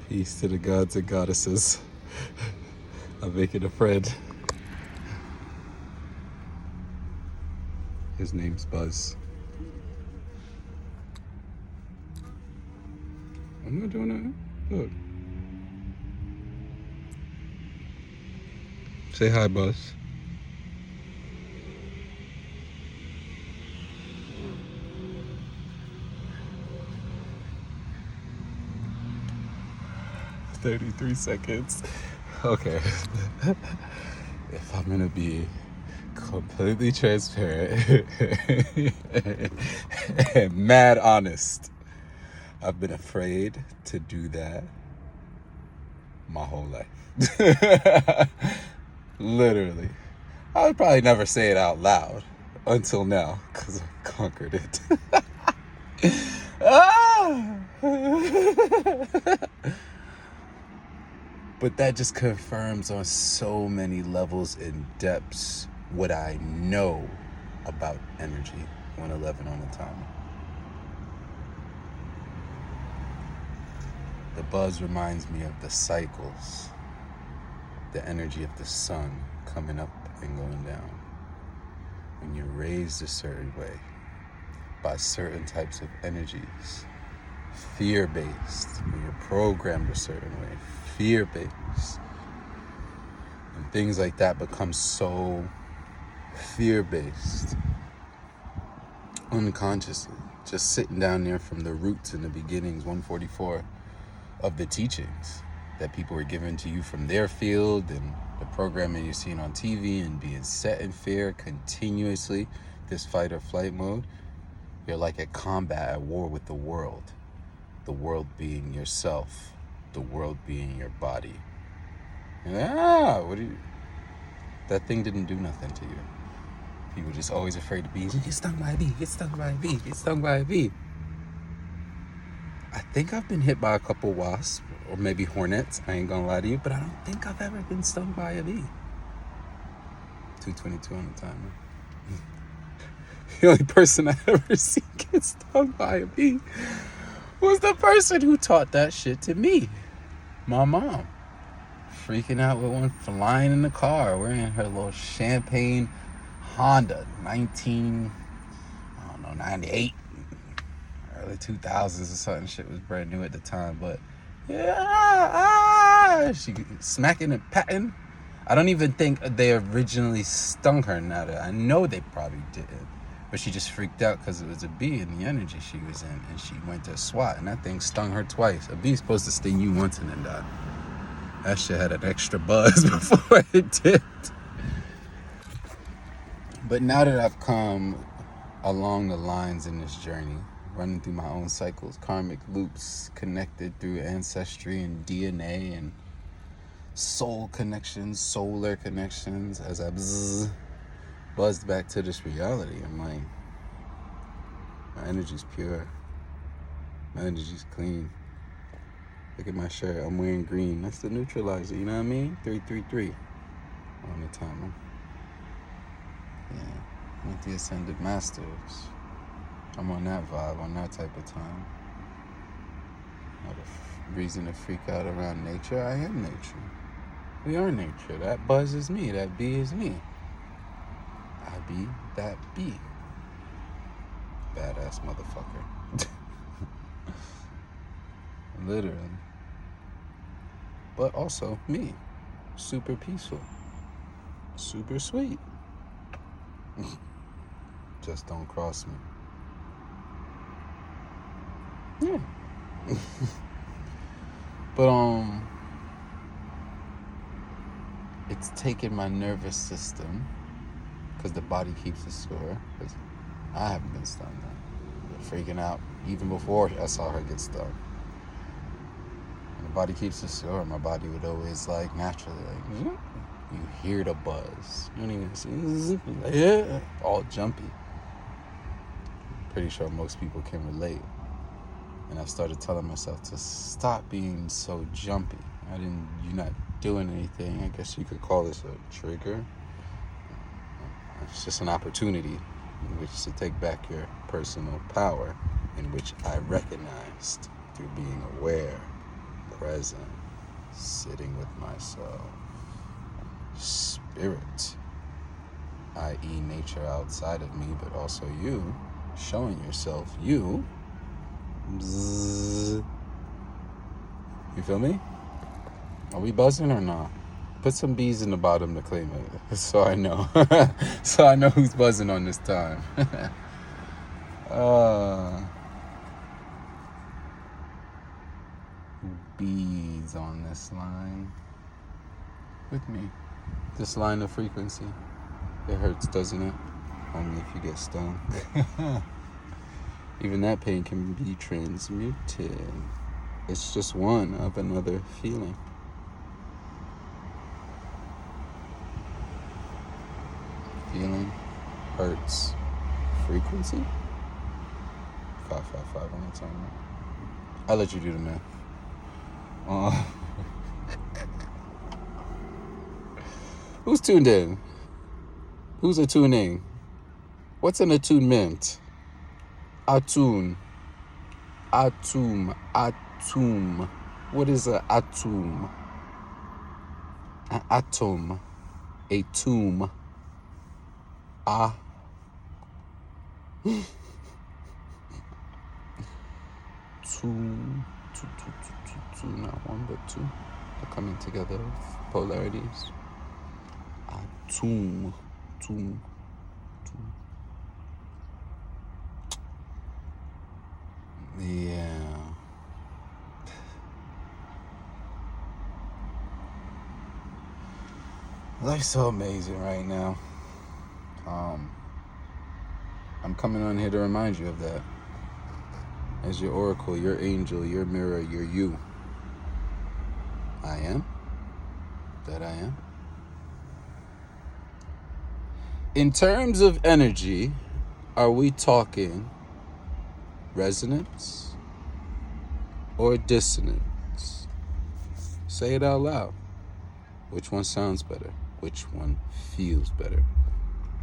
Peace to the gods and goddesses. I'm making a friend. His name's Buzz. I'm not doing that. Look. Say hi, Buzz. "33 seconds. Okay. If I'm gonna be completely transparent and mad honest, I've been afraid to do that my whole life. Literally. I would probably never say it out loud until now, because I've conquered it. Ah! But that just confirms on so many levels and depths what I know about energy. 111 on the timer. The buzz reminds me of the cycles, the energy of the sun coming up and going down. When you're raised a certain way by certain types of energies, fear-based, when you're programmed a certain way, fear-based, and things like that become so fear-based unconsciously, just sitting down there from the roots and the beginnings, 144 of the teachings that people were given to you from their field and the programming you're seeing on TV and being set in fear continuously, this fight or flight mode. You're like at combat, at war with the world being yourself, the world being your body. That thing didn't do nothing to you. People just always afraid to be, get stung by a bee, get stung by a bee, get stung by a bee. I think I've been hit by a couple wasps, or maybe hornets, I ain't gonna lie to you, but I don't think I've ever been stung by a bee. 222 on the timer. The only person I ever seen get stung by a bee was the person who taught that shit to me. My mom. Freaking out with one flying in the car, wearing her little champagne Honda, 98, early 2000s or something. Shit was brand new at the time, but yeah, she smacking and patting. I don't even think they originally stung her. Now that I know they probably didn't, but she just freaked out because it was a bee in the energy she was in, and she went to swat, and that thing stung her twice. A bee's supposed to sting you once and then die. That shit had an extra buzz before it did. But now that I've come along the lines in this journey, running through my own cycles, karmic loops connected through ancestry and DNA and soul connections, solar connections, as I buzzed back to this reality, I'm like, my energy's pure. My energy's clean. Look at my shirt. I'm wearing green. That's the neutralizer, you know what I mean? 333 on the timer. Yeah, with the Ascended Masters. I'm on that vibe, on that type of time. Not a reason to freak out around nature. I am nature. We are nature. That buzz is me. That bee is me. I be that bee. Badass motherfucker. Literally. But also me. Super peaceful. Super sweet. Just don't cross me. Yeah. But it's taken my nervous system, because the body keeps a score, because I haven't been stung though. But freaking out even before I saw her get stung. And the body keeps a score. My body would always like naturally like, you hear the buzz. You don't even see, yeah, all jumpy. Pretty sure most people can relate. And I started telling myself to stop being so jumpy. You're not doing anything. I guess you could call this a trigger. It's just an opportunity in which to take back your personal power, in which I recognized through being aware. present, sitting with myself. Spirit, i.e. nature outside of me, but also you, showing yourself, you. Bzzz. You feel me? Are we buzzing or not? Put some bees in the bottom to claim it, so I know. So I know who's buzzing on this time. Bees on this line with me. This line of frequency. It hurts, doesn't it? Only if you get stung. Even that pain can be transmuted. It's just one of another feeling. Feeling, hurts, frequency. 555 on the timer. I'll let you do the math. Who's tuned in? Who's attuning? What's an attunement? Attune. Attum. What is an attum? An atom. A tomb. Two, not one but two. They're coming together with polarities. Tomb. Yeah. Life's so amazing right now. I'm coming on here to remind you of that. As your oracle, your angel, your mirror, your you. I am. That I am. In terms of energy, are we talking resonance or dissonance? Say it out loud. Which one sounds better? Which one feels better?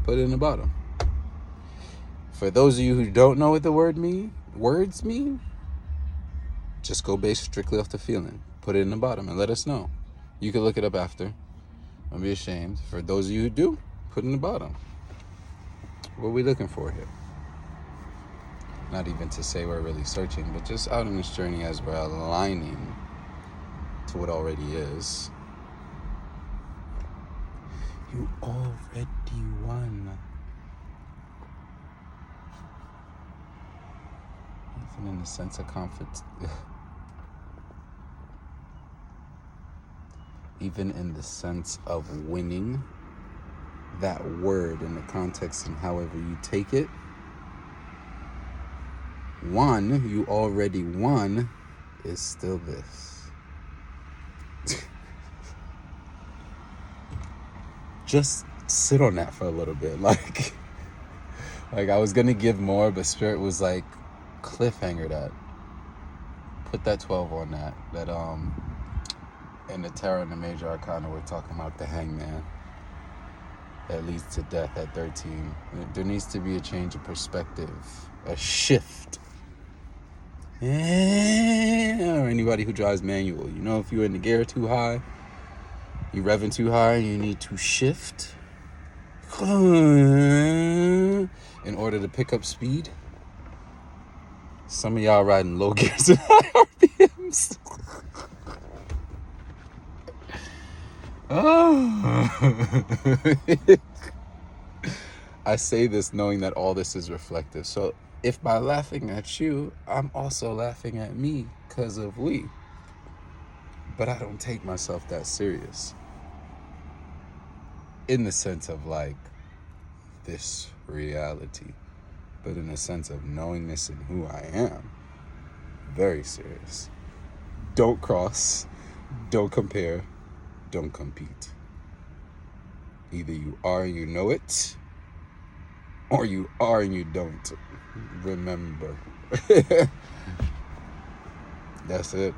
Put it in the bottom. For those of you who don't know what the words mean, just go based strictly off the feeling. Put it in the bottom and let us know. You can look it up after. Don't be ashamed. For those of you who do, put it in the bottom. What are we looking for here? Not even to say we're really searching, but just out on this journey as we're aligning to what already is. You already won. Even in the sense of confidence. Even in the sense of winning, that word in the context and however you take it, one, you already won, is still this. Just sit on that for a little bit. Like I was gonna give more, but Spirit was like, cliffhanger that. Put that 12 on that. That in the Tarot and the Major Arcana, we're talking about the Hangman. That leads to death at 13. There needs to be a change of perspective, a shift. Or anybody who drives manual, you know, if you're in the gear too high, you're revving too high, you need to shift in order to pick up speed. Some of y'all riding low gears and high RPMs. I say this knowing that all this is reflective. So if by laughing at you, I'm also laughing at me because of we. But I don't take myself that serious. In the sense of like this reality. But in the sense of knowing this and who I am. Very serious. Don't cross. Don't compare. Don't compete. Either you are and you know it, or you are and you don't. Remember. That's it.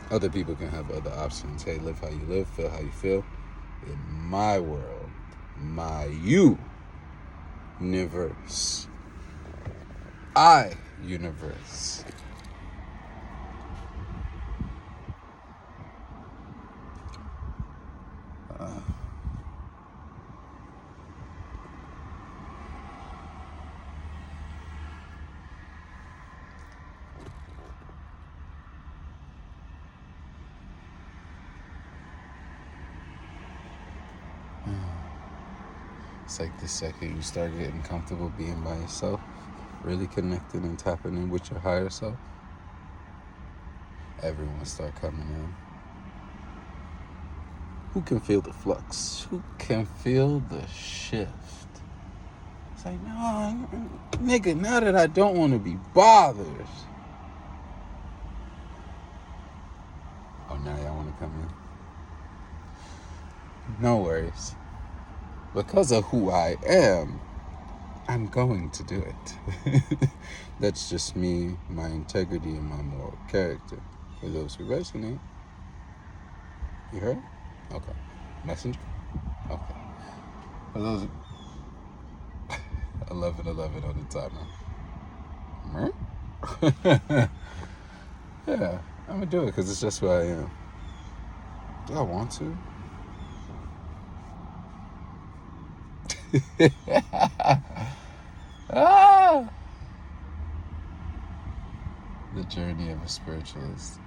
Other people can have other options. Hey, live how you live, feel how you feel. In my world, my universe. I universe. It's like the second you start getting comfortable being by yourself, really connecting and tapping in with your higher self, everyone start coming in. Who can feel the flux? Who can feel the shift? It's like, no, nigga, now that I don't want to be bothered. Oh, now y'all want to come in? No worries. Because of who I am, I'm going to do it. That's just me, my integrity, and my moral character. For those who resonate. You heard? Okay. Messenger? Okay. For those 11:11 on the timer. Yeah, I'm gonna do it because it's just who I am. Do I want to? Ah! The journey of a spiritualist.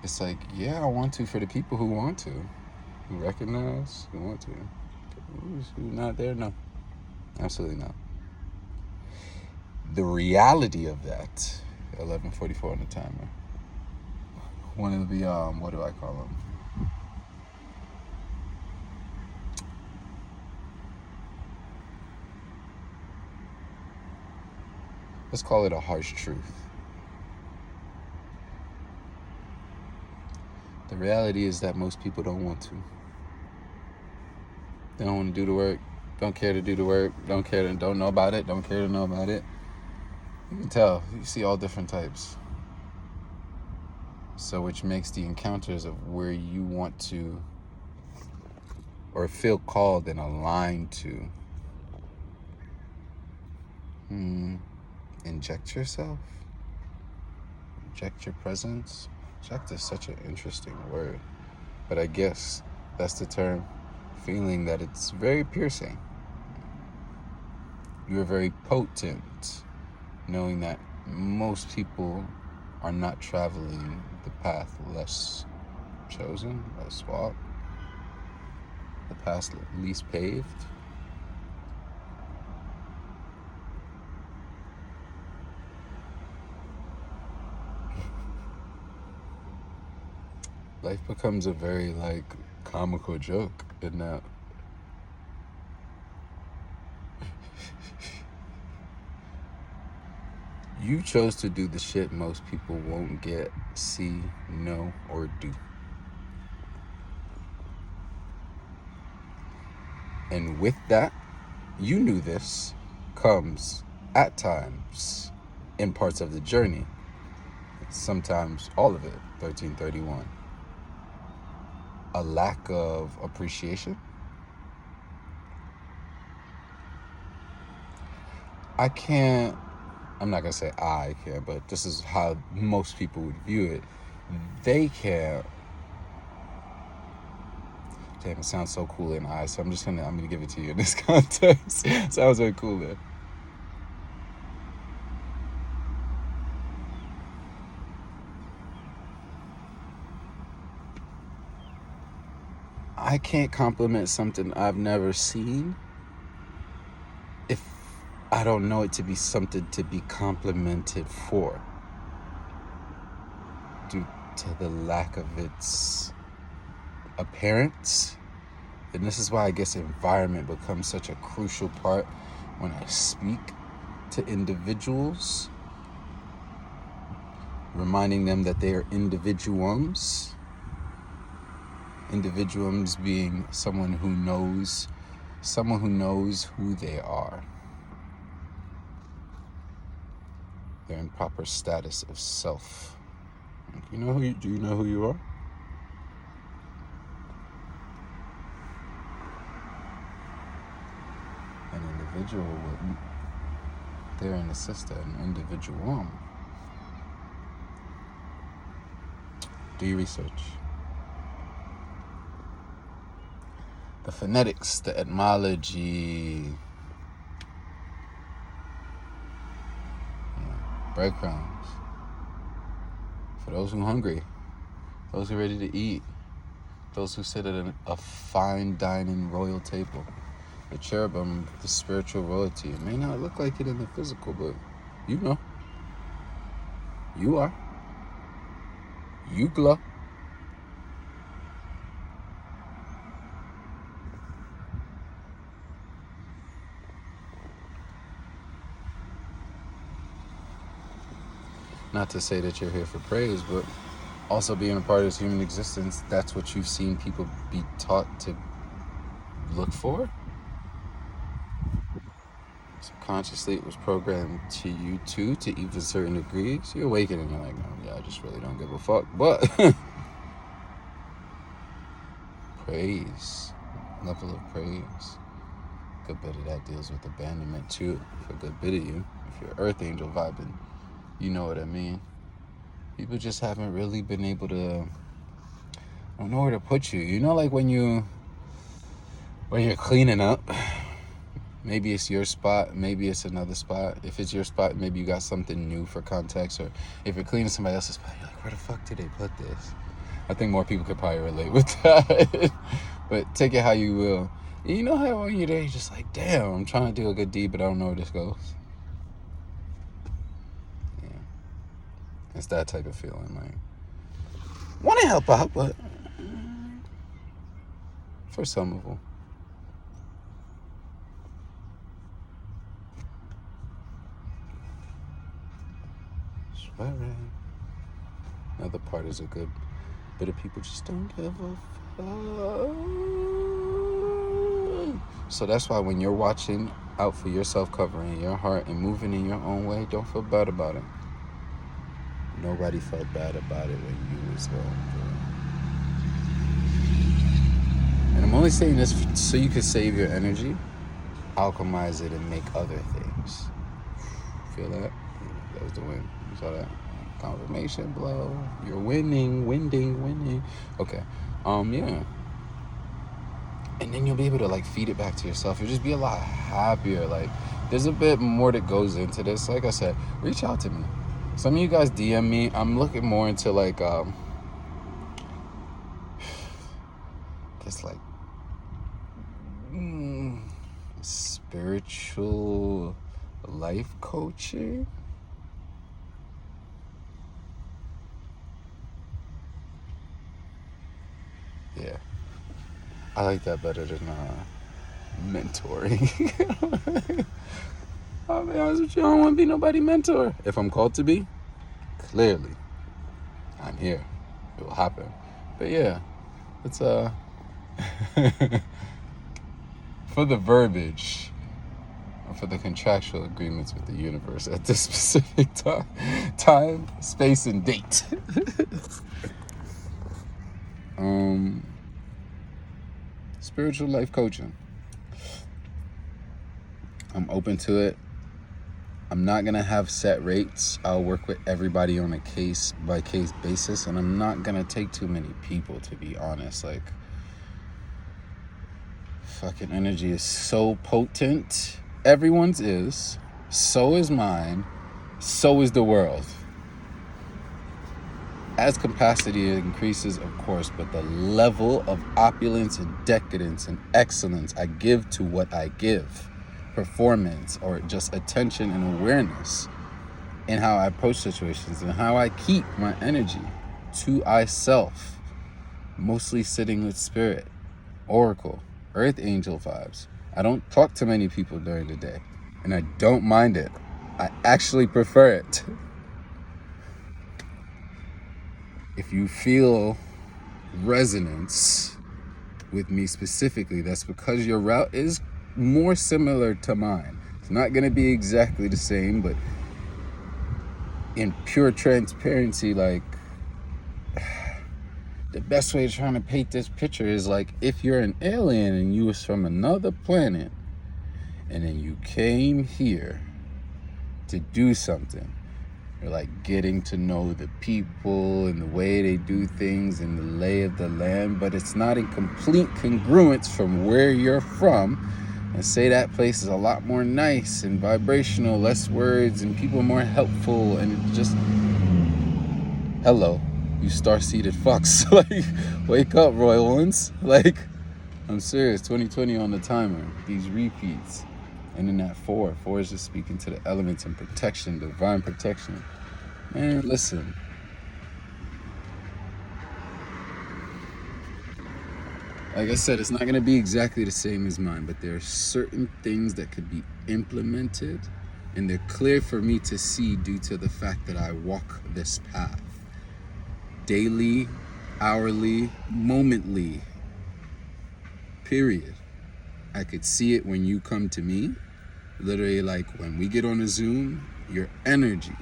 It's like, yeah, I want to for the people who want to, who recognize, who want to. Who not there? No, absolutely not. The reality of that, 11:44 on the timer. One of the what do I call them? Let's call it a harsh truth. The reality is that most people don't want to. They don't want to do the work, don't care to do the work, don't know about it, don't care to know about it. You can tell, you see all different types. So which makes the encounters of where you want to or feel called and aligned to inject yourself, inject your presence. Inject is such an interesting word, but I guess that's the term. Feeling that it's very piercing. You're very potent, knowing that most people are not traveling the path less chosen, less walked, the path least paved. Life becomes a very comical joke in that you chose to do the shit most people won't get, see, know, or do. And with that, you knew this comes at times in parts of the journey, sometimes all of it, 1331. A lack of appreciation. I'm not going to say I can, but this is how most people would view it. They can't. Damn, it sounds so cool in I, so I'm gonna give it to you in this context. Sounds very cool there. I can't compliment something I've never seen if I don't know it to be something to be complimented for, due to the lack of its appearance. And this is why I guess environment becomes such a crucial part when I speak to individuals, reminding them that they are individuums. Individuums being someone who knows who they are. They're in proper status of self. Do you know who you are? An individual wouldn't. They're an sister, an individuum. Do your research. The phonetics, the etymology, breadcrumbs. For those who are hungry, those who are ready to eat, those who sit at a fine dining royal table, The cherubim, the spiritual royalty. It may not look like it in the physical, but you know. You are. You glow. Not to say that you're here for praise, but also being a part of this human existence, that's what you've seen people be taught to look for. Subconsciously, it was programmed to you too, to even certain degrees. You awaken and you're like, oh, yeah, I just really don't give a fuck. But praise, level of praise. Good bit of that deals with abandonment too, for a good bit of you. If you're Earth Angel vibing, you know what I mean. People just haven't really been able to, I don't know where to put you. You know, like when you're cleaning up, maybe it's your spot, maybe it's another spot. If it's your spot, maybe you got something new for context. Or if you're cleaning somebody else's spot, you're like, where the fuck did they put this? I think more people could probably relate with that. But take it how you will. And you know how when you're there, you're just like, damn, I'm trying to do a good deed, but I don't know where this goes. Yeah. It's that type of feeling. Like, want to help out, but for some of them. Swearing. Another part is a good bit of people just don't give a fuck. So that's why when you're watching out for yourself, covering your heart and moving in your own way, don't feel bad about it. Nobody felt bad about it when you was going through it. And I'm only saying this so you can save your energy, alchemize it, and make other things. Feel that? That was the wind. You saw that? Confirmation blow. You're winning. Okay. Yeah. And then you'll be able to like feed it back to yourself. You'll just be a lot happier. Like, there's a bit more that goes into this. Like I said, reach out to me. Some of you guys DM me. I'm looking more into like just like spiritual life coaching. Yeah, I like that better than mentoring. I'll be honest with you, I don't want to be nobody mentor. If I'm called to be, clearly, I'm here. It will happen. But yeah, it's for the verbiage, for the contractual agreements with the universe at this specific time, space, and date. Spiritual life coaching. I'm open to it. I'm not going to have set rates. I'll work with everybody on a case-by-case basis, and I'm not going to take too many people, to be honest. Like, fucking energy is so potent. Everyone's is. So is mine. So is the world. As capacity increases, of course, but the level of opulence and decadence and excellence I give to what I give, performance or just attention and awareness in how I approach situations and how I keep my energy to myself, mostly sitting with spirit, oracle, earth angel vibes. I don't talk to many people during the day, and I don't mind it. I actually prefer it. If you feel resonance with me specifically, that's because your route is more similar to mine. It's not going to be exactly the same, but in pure transparency, like, the best way of trying to paint this picture is like if you're an alien and you was from another planet and then you came here to do something. You're like getting to know the people and the way they do things and the lay of the land, but it's not in complete congruence from where you're from. And say that place is a lot more nice and vibrational, less words, and people more helpful, and it just, hello, you star-seeded fucks. Like, wake up, royal ones. Like, I'm serious. 2020 on the timer. These repeats. And then that 4. 4 is just speaking to the elements and protection, divine protection. Man, listen. Like I said, it's not going to be exactly the same as mine, but there are certain things that could be implemented, and they're clear for me to see due to the fact that I walk this path. Daily, hourly, momently. Period. I could see it when you come to me. Literally, like when we get on a Zoom, your energy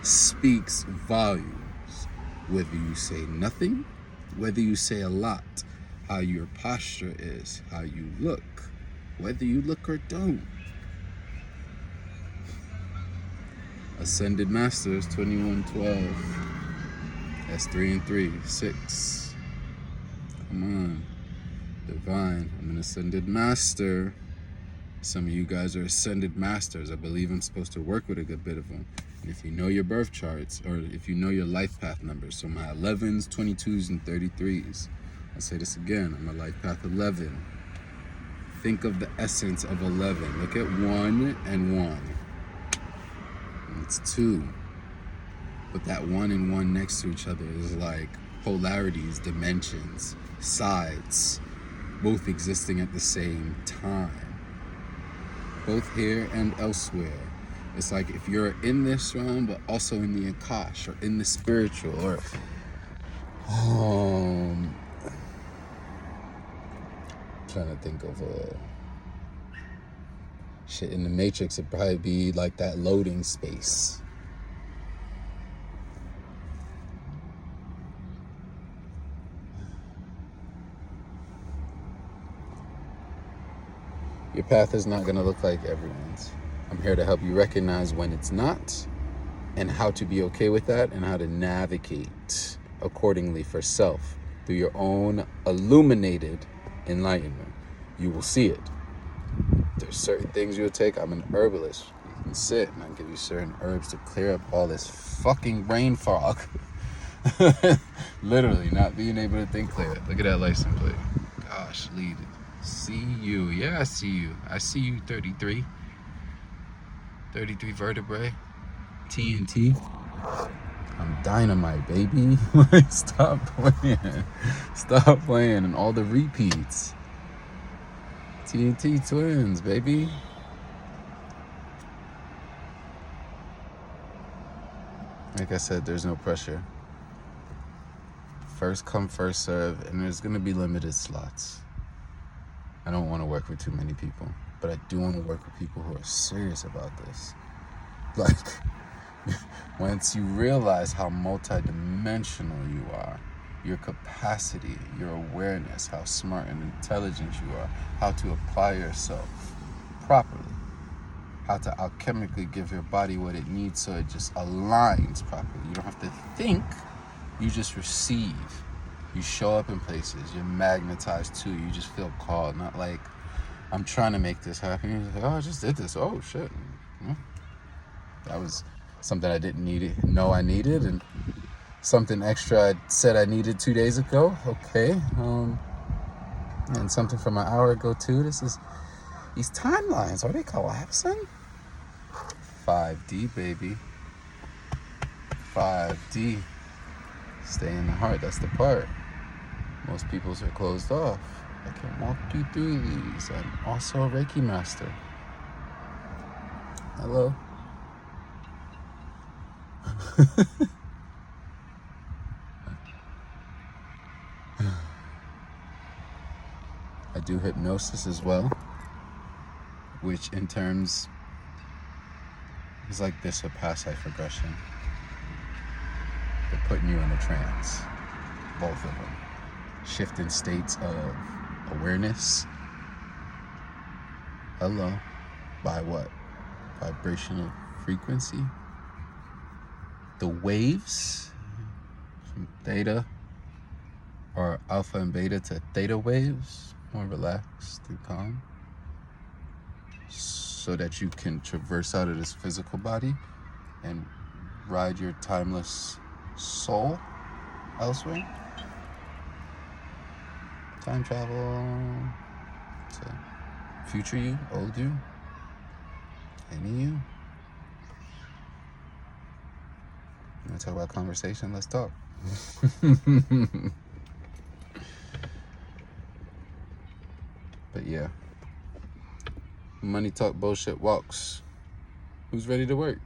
speaks volumes. Whether you say nothing, whether you say a lot, how your posture is, how you look, whether you look or don't. Ascended Masters 2112. That's 3 and 3. 6. Come on. Divine. I'm an Ascended Master. Some of you guys are Ascended Masters. I believe I'm supposed to work with a good bit of them. And if you know your birth charts, or if you know your life path numbers, so my 11s, 22s, and 33s. I'll say this again. I'm a life path 11. Think of the essence of 11. Look at 1 and 1. And it's 2. But that 1 and 1 next to each other is like polarities, dimensions, sides, both existing at the same time. Both here and elsewhere. It's like if you're in this realm, but also in the Akash, or in the spiritual, or trying to think of shit in the Matrix. It'd probably be like that loading space. Your path is not going to look like everyone's. I'm here to help you recognize when it's not, and how to be okay with that, and how to navigate accordingly for self through your own illuminated enlightenment. You will see it. There's certain things you'll take. I'm an herbalist. You can sit and I'll give you certain herbs to clear up all this fucking brain fog. Literally not being able to think clear. Look at that license plate. Gosh, lead. See you. Yeah, I see you. I see you, 33. 33 vertebrae. TNT. I'm dynamite, baby. Stop playing. Stop playing. And all the repeats. TNT twins, baby. Like I said, there's no pressure. First come, first serve, and there's going to be limited slots. I don't want to work with too many people, but I do want to work with people who are serious about this. Like, once you realize how multidimensional you are, your capacity, your awareness, how smart and intelligent you are, how to apply yourself properly, how to alchemically give your body what it needs so it just aligns properly. You don't have to think, you just receive. You show up in places, you're magnetized too, you just feel called, not like, I'm trying to make this happen. You're like, oh, I just did this, oh shit. That was something I didn't know I needed, and something extra I said I needed 2 days ago, okay. And something from an hour ago too. This is, these timelines, are they collapsing? 5D, baby. 5D. Stay in the heart, that's the part. Most people's are closed off. I can walk you through these. I'm also a Reiki master. Hello. I do hypnosis as well, which in terms is like this with past life regression. They're putting you in a trance, both of them. Shifting states of awareness. Hello. By what? Vibrational frequency. The waves from theta or alpha and beta to theta waves, more relaxed and calm, so that you can traverse out of this physical body and ride your timeless soul elsewhere. Time travel to future you, old you, any you. You want to talk about conversation? Let's talk. But yeah, money talk, bullshit walks. Who's ready to work?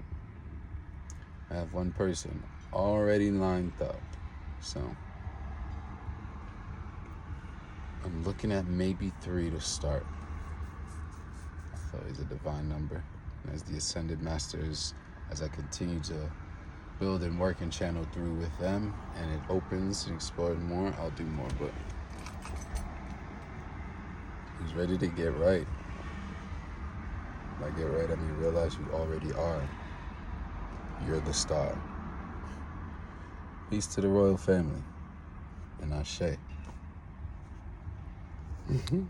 I have one person already lined up, so I'm looking at maybe 3 to start. I thought it was a divine number. And as the Ascended Masters, as I continue to build and work and channel through with them, and it opens and explores more, I'll do more. But who's ready to get right? By get right, I mean realize you already are. You're the star. Peace to the royal family, and Ashe.